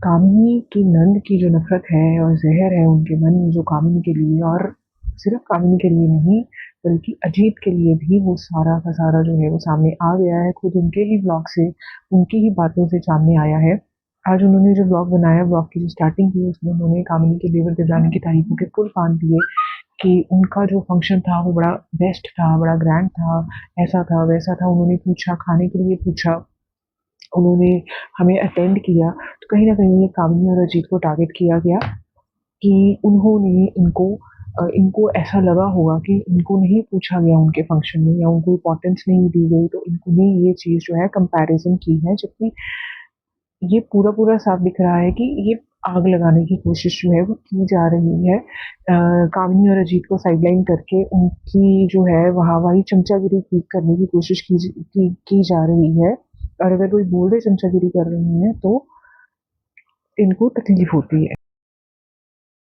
कामिनी की नंद की जो नफ़रत है और ज़हर है उनके मन में जो कामिनी के लिए, और सिर्फ़ कामिनी के लिए नहीं बल्कि अजीत के लिए भी वो सारा का सारा जो है वो सामने आ गया है। खुद उनके ही ब्लॉग से, उनकी ही बातों से सामने आया है। आज उन्होंने जो ब्लॉग बनाया, ब्लॉग की जो स्टार्टिंग की उसमें उन्होंने कामिनी के देवर देवरानी की तारीफ़ों के पुल बाँध दिए कि उनका जो फंक्शन था वो बड़ा बेस्ट था, बड़ा ग्रैंड था, ऐसा था, वैसा था। उन्होंने पूछा, खाने के लिए पूछा, उन्होंने हमें अटेंड किया। तो कहीं न कहीं ये कामिनी और अजीत को टारगेट किया गया कि उन्होंने इनको ऐसा लगा होगा कि इनको नहीं पूछा गया उनके फंक्शन में या उनको इम्पोर्टेंस नहीं दी गई, तो इन्होंने ये चीज़ जो है कंपैरिज़न की है। जबकि ये पूरा-पूरा साफ दिख रहा है कि ये आग लगाने की कोशिश जो है वो की जा रही है। कामिनी और अजीत को साइडलाइन करके उनकी जो है वाहवाही, चमचागिरी की करने की कोशिश की जा रही है, और अगर कोई बोल दे चमचागिरी कर रही हैं तो इनको तकलीफ़ होती है।